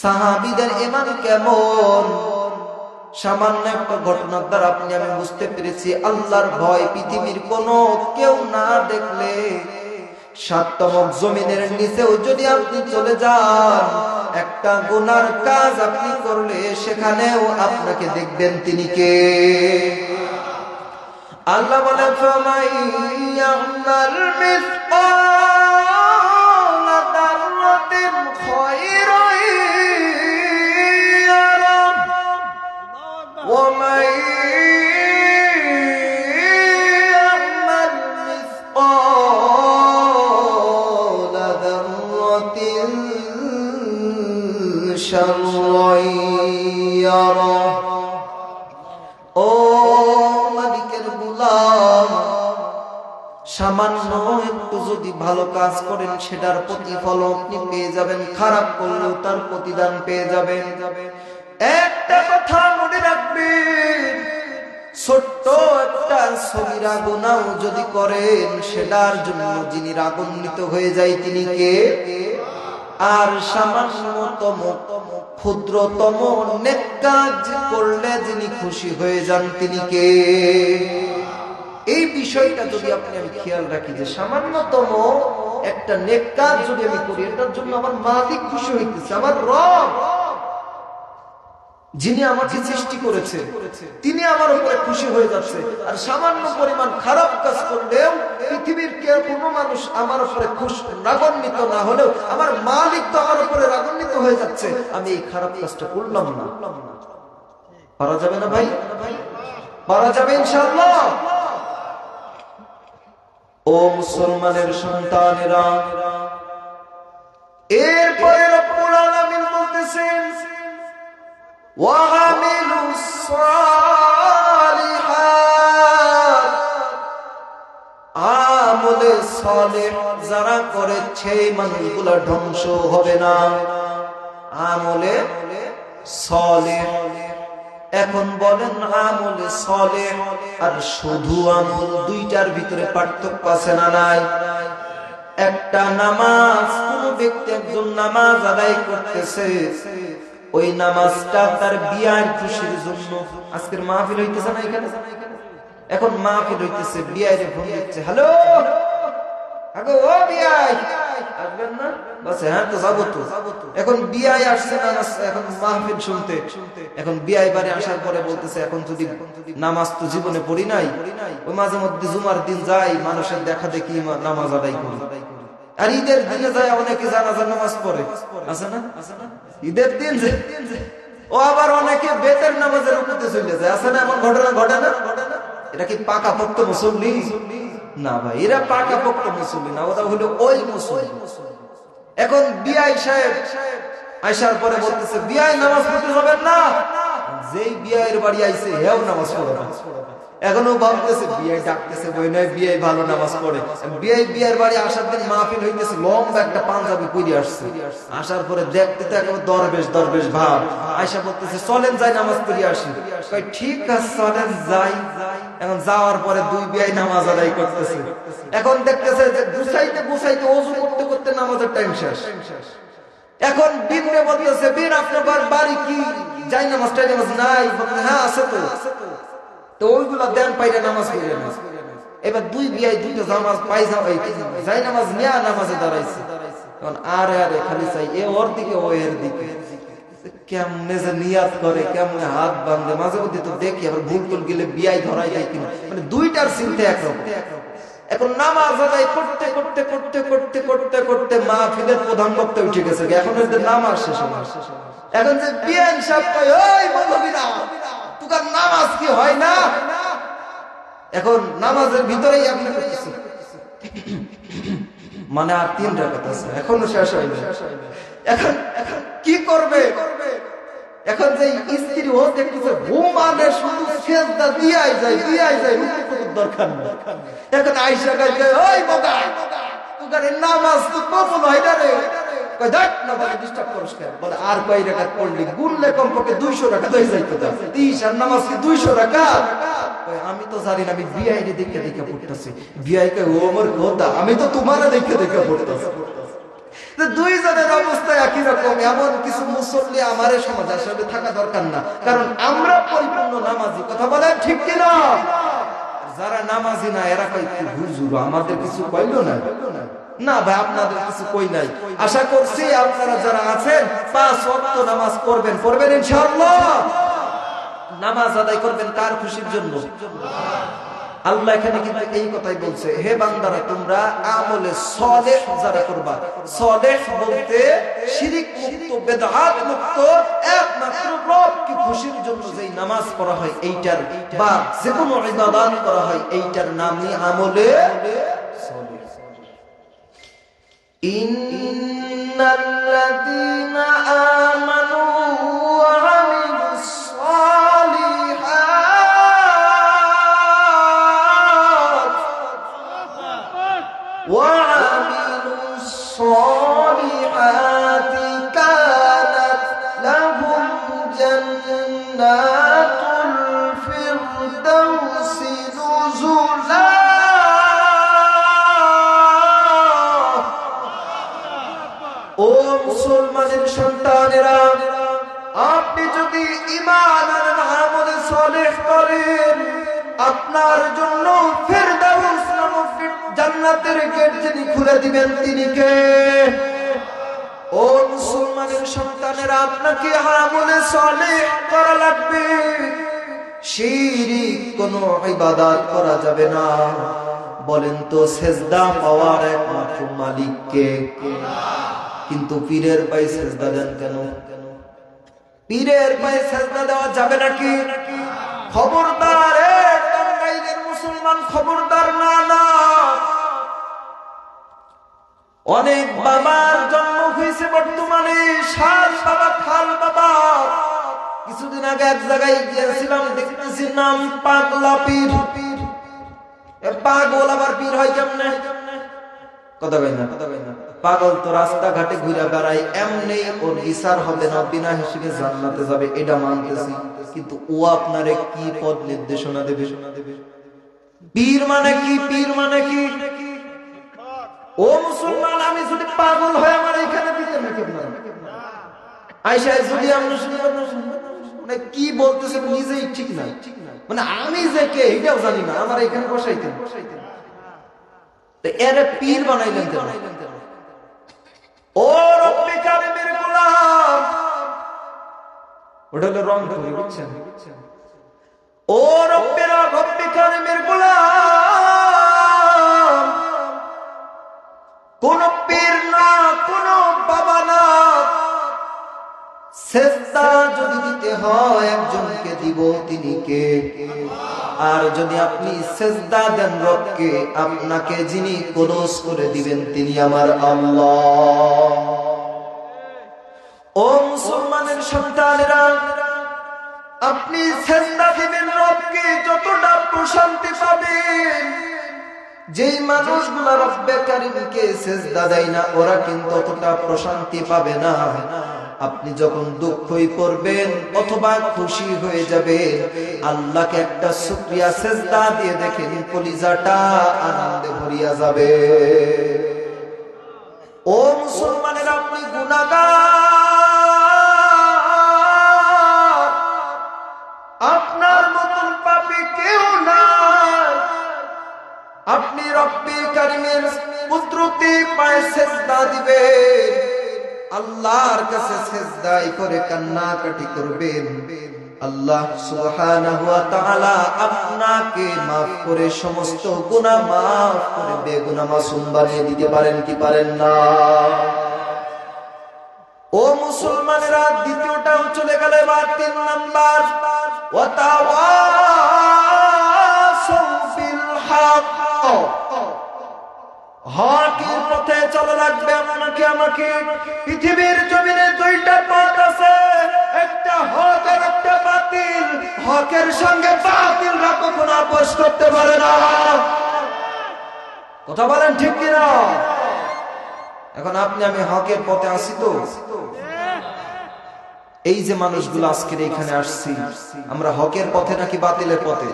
সাহাবীদের ঈমান কেমন, সামান্য একটা ঘটনার দ্বারা আপনি আমি বুঝতে পেরেছি আল্লাহর ভয় পৃথিবীর কোনো কেউ না দেখলে সাততম জমিনের নিচেও যদি আপনি চলে যান, একটা গুনার কাজ আপনি করলে সেখানেও আপনাকে দেখবেন তিনি কে। আল্লাহ বলে ফামাইয়ামাল মিসকালা দাররাতিন খায়রান ইয়ারা ওয়া মান ইয়ামাল মিসকালা দাররাতিন শাররান ইয়ারা। ও মালিকের গোলাম, সামান্য একটু যদি ভালো কাজ করেন সেটার প্রতিফল আপনি পেয়ে যাবেন, খারাপ করলেও তার প্রতিদান পেয়ে যাবেন। একটা কথা মনে রাখবেন, ছোট্ট একটা সগীরা গুনাহ যদি করেন সেটার জন্য যিনি রাগান্বিত হয়ে যায় তিনি কে? আর সামান্যতম ক্ষুদ্রতম নেক কাজ করলে যিনি খুশি হয়ে যান তিনি কে? এই বিষয়টা যদি আপনি আমি খেয়াল রাখি যে সামান্যতম একটা নেক কাজ যদি আমি করি এটার জন্য আমার মালিক খুশি হইতেছে, আমার রব যিনি আমাকে সৃষ্টি করেছে তিনি আমার উপরে খুশি হয়ে যাচ্ছে। আর সামান্য পরিমাণ খারাপ কাজ করলেও পৃথিবীর কেউ কোনো মানুষ আমার উপরে রাগান্বিত না হলেও আমার মালিক তো আমার উপরে রাগান্বিত হয়ে যাচ্ছে, আমি এই খারাপ কাজটা করলাম না। পারা যাবে না ভাই? পারা যাবে ইনশাআল্লাহ। ও মুসলমানের সন্তানেরা, এরপরে রব্বুল আলামিন বলতেছেন ওয়ামিলুস সালিহাত, আমলে সালেহ যারা করে সেই মানুষগুলো ধ্বংস হবে না। আমলে সালেহ, এখন বলেন আমলে সালেহ আর শুধু আমল দুইটার ভিতরে পার্থক্য আছে না নাই? একটা নামাজ, কোন ব্যক্তি একজন নামাজ আদায় করতেছে, ওই নামাজটা তার বিয়ার খুশির জন্য। আজকের মাহফিল হইতেছে না এখানে, এখন মাহফিল হইতেছে, বিয়ারে ফোন দিচ্ছে, হ্যালো আগো ও বিয়াই আসবেন না? বলছে হ্যাঁ তো যাবো তো। এখন বিয়াই আসছে নামাজ, এখন মাহফিল শুনতে। এখন বিয়াই বাড়ি আসার পরে বলতেছে এখন যদি নামাজ তো জীবনে পড়ি নাই, ওই মাঝে মধ্যে জুমার দিন যাই মানুষের দেখা দেখি নামাজ আদায় করি। আর ঈদের দিনে যায় অনেকে জানাজার নামাজ পড়ে, আছে না? ঈদের দিন ও আবার অনেকে বেতের নামাজের উপরে চলে যায়, আছে না? এমন ঘটনা ঘটে না? এটা কি পাকা পোক্ত মুসল্লি? না ভাই, এরা পাকা পোক্ত মুসল্লি না, ওরা হলো ওই মুসল্লি। এখন বিআই সাহেব আইসার পরে বলতেছে বিআই নামাজ পড়তে যাবেন না, যেই বিআইয়ের বাড়ি আইছে হেও নামাজ পড়ে না। এখনো ভাবতেছে বিআই ডাকতেছে বই নয়, বিআই ভালো নামাজ পড়ে। বিআইয়ের বাড়ি আসার দিন মাহফিল হইতেছে, লম্বা একটা পাঞ্জাবি পরে আসছে। আসার পরে দেখতে তো একেবারে দরবেশ ভাব। আয়সা বলতেছে চলেন যাই নামাজ পড়ে আসি। কই ঠিক আছে চলেন যাই। এখন যাওয়ার পরে দুই বিআই নামাজ আদায় করতেছে। এখন দেখতেছে যে গুছাইতে ওযু করতে করতে নামাজের টাইম শেষ। এখন বিনরে বলতেছে বিন আপনার বাড়ি কি যাই নামাজ নাই? হ্যাঁ আছে তো। তো ওইগুলা দেন পাইলে নামাজ পড়ে না। এবার দুই বিয়াই দুইটা নামাজ পাই যাই নামাজ নিয়া নামাজে দাঁড়াইছে। এখন আরে খালি চাই এ ওর দিকে ও এর দিকে, কেমনে যে নিয়াত করে, কেমনে হাত বাঁধে। মাঝে মধ্যে তো দেখি আবার ভুল টুল গেলে বিয়াই ধরাই যায় কিনা, মানে দুইটার চিন্তা একরকম। এখন নামাজ আদায় করতে করতে করতে করতে করতে করতে মাহফিলের প্রধান বক্তা উঠে গেছে, এখন এদের নামাজ শেষ। এখন যে বিয়াই সাহেব কয় ওই মৌলবীরা তোকার নামাজ কি হয় না? এখন নামাজের ভিতরেই আপনি করতেছেন, মানে আর 3 রাকাত আছে, এখনো শেষ হয়নি। এখন কি করবে? এখন যে স্ত্রী ও দেখতেছে ঘুমানে শুধু সেজদা দিয়াই যায় রুকু করার দরকার নেই। এখন আয়েশা কয় ওই বোকা তোকার নামাজ তো কবুল হয় না রে। কয় দেখ না বলে ডিস্টার্ব করিস কেন? বলে আর কয় রাকাত পড়লি? গুনলে কমপক্ষে 200 রাকাত হয়ে যাইতো। ঈশার নামাজ কি 200 রাকাত? কয় আমি তো জানি না, আমি বিআই রে দেখে পড়তাছি। বিআই কয় ও আমার খোদা, আমি তো তোমারে দেখে পড়তাছি। দুইজনের অবস্থা একই রকম, এমন কিছু মুসল্লি আমার এই সমাজে আসলে থাকা দরকার না, কারণ আমরা পরিপূর্ণ নামাজি। কথা বলেন ঠিক কিনা? যারা নামাজি না এরা কয় কি হুজুর আমাদের কিছু কইলো না। না ভাই, আপনাদের কিছু কই নাই। আশা করছি আপনারা যারা আছেন 5 ওয়াক্ত নামাজ পড়বেন ইনশাআল্লাহ। নামাজ আদায় করবেন কার খুশির জন্য? আল্লাহ এখানে কিন্তু এই কথাই বলছে, হে বান্দারা তোমরা আমলে সালেহ যারা করবা। সালেহ বলতে শিরক মুক্ত, বিদআত মুক্ত, একমাত্র রবকে খুশির জন্য যেই নামাজ পড়া হয় এইটার, বা যে কোনো ইবাদত করা হয় এইটার নামই আমলে সালেহ। ইন্নাল্লাযীনা আমানু ওয়া আমিলুস সালিহাত কানাত লাহুম জান্নাতুল ফিরদাউসি নুজুলা। ও মুসলমানের সন্তানেরা, আপনি যদি ঈমান আর আমলে সালেহ করেন, আপনার জন্য ফিরদাউস নামক জান্নাতের গেট যিনি খুলে দিবেন তিনি কে? ও মুসলমানের সন্তানেরা, আপনাকে আমলে সালেহ করা লাগবে। শিরক কোনো ইবাদত করা যাবে না। বলেন তো সেজদা পাওয়ার একমাত্র মালিক কে? কিন্তু পীরের পায়ে সেজদা দেন কেন? পীরের পায়ে সেজদা দেওয়া যাবে নাকি? খবরদার টাঙ্গাইলের মুসলমান, খবরদার। না না, অনেক বাবার জন্ম হয়েছে বর্তমানে, শাল বাবা, খাল বাবা। কিছুদিন আগে এক জায়গায় গিয়েছিলাম, দেখতেছি নাম পাগলা পীর। পাগল আবার পীর হয় কেমনে? কথা কই না? পাগল তো রাস্তাঘাটে ঘুরে বেড়ায়, এমনি ওর বিচার হবে না, বিনা হিসেবে জান্নাতে যাবে, এটা মানতেছি। কিন্তু ও আপনারে কি পথ নির্দেশনা দেবে? পীর মানে কি? পীর মানে কি? ও মুসলমান, আমি যদি পাগল হয় আমার এখানে দিতেন নাকি আপনারা? আয়সা যদি আমরা মানে কি বলতেছেন নিজেই ঠিক নাই, মানে আমি যে কে এটাও জানি না, আমার এখানে বসাইতেন। এরে পীর বানাইলেন কেন? ও রব্বে কারিমের গোলাম, ওটা হলো রং ধরে, বুঝছেন? ও রব্বে কারিমের গোলাম, কোন পীর না, কোন বাবা না। সেজদা যদি দিতে হয় একজনকে দিব, তিনি কে? আর যদি আপনি সেজদা দেন রবকে, আপনাকে যিনি কোরস করে দিবেন তিনি আমার আল্লাহ। ও মুসলমানের সন্তানেরা, আপনি সেজদা দিবেন রবকে, যতটা প্রশান্তি পাবেন। যেই মানুষগুলো রব্বে কারিমকে সেজদা দেয় না, ওরা কিন্তু ততটা প্রশান্তি পাবে না। আপনি যখন দুঃখই পড়বেন অথবা খুশি হয়ে যাবেন, আল্লাহকে একটা শুকরিয়া সেজদা দিয়ে দেখেন, কলিজাটা আনন্দে ভরিয়া যাবে। ও মুসলমানেরা, আপনি গুনাহগার, আপনার মতন পাপী কেউ নাই। আপনি রব্বে কারিমের কুদরতি পায়ে সেজদা দিবেন, আল্লাহর কাছে সেজদাই করে কান্নাকাটি করবেন। আল্লাহ সুবহানাহু ওয়া তাআলা আপনাকে maaf করে সমস্ত গুনাহ maaf করে বেগুনাহ মাসুম বানিয়ে দিতে পারেন কি পারেন না? ও মুসলমানেরা, দ্বিতীয়টাও চলে গেল, এবার 3 নাম্বার, ওয়া তাওয়াসাউ বিল হক। হকের পথে চলা লাগবে আপনাকে আমাকে। পৃথিবীর জমিনে 2টা পথ আছে, একটা হক আর একটা বাতিল। হকের সঙ্গে বাতিলরা কখনো আপোষ করতে পারে না। কথা বলেন ঠিক কিনা? এখন আপনি আমি হকের পথে আসি তো? এই যে মানুষগুলো আজকের এখানে আসছি, আমরা হকের পথে নাকি বাতিলের পথে?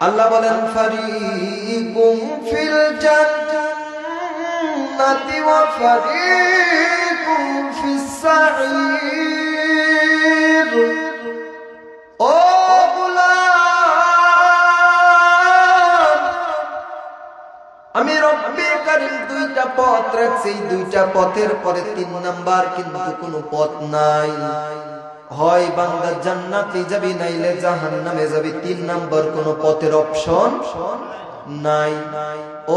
আল্লাহ বলেন, ফারিকুম ফিল জান্নাতি ওয়া ফারিকুম ফিস রাখছে, এই দুইটা পথের পরে 3 নাম্বার কিন্তু কোনো পথ নাই। হয় বান্দা জান্নাতে যাবি নাইলে জাহান্নামে যাবি, 3 নাম্বার কোনো পথের অপশন নাই।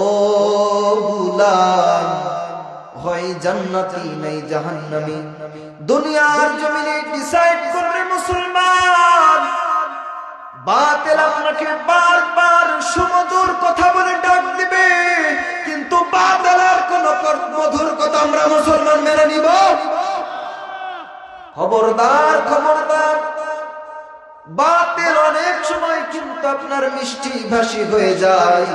ও গোলাম, হয় জান্নাতি নাই জাহান্নামী। দুনিয়ার জমিনে ডিসাইড করবে মুসলমান, বাতিল আপনাকে বারবার সুমধুর কথা বলে ডাক দিবে, কিন্তু বাতিলের কোন মধুর কথা আমরা মুসলমান মেনে নিব? খবরদার, খবরদার। বাতিল অনেক সময় কিন্তু আপনার মিষ্টি ভাষী হয়ে যায়,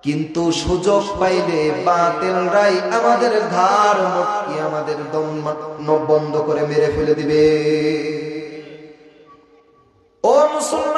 কিন্তু সুযোগ পাইলে বাতিলরাই আমাদের ঘাড় মটকে আমাদের দম বন্ধ করে মেরে ফেলে দিবে। ও মুসলমান।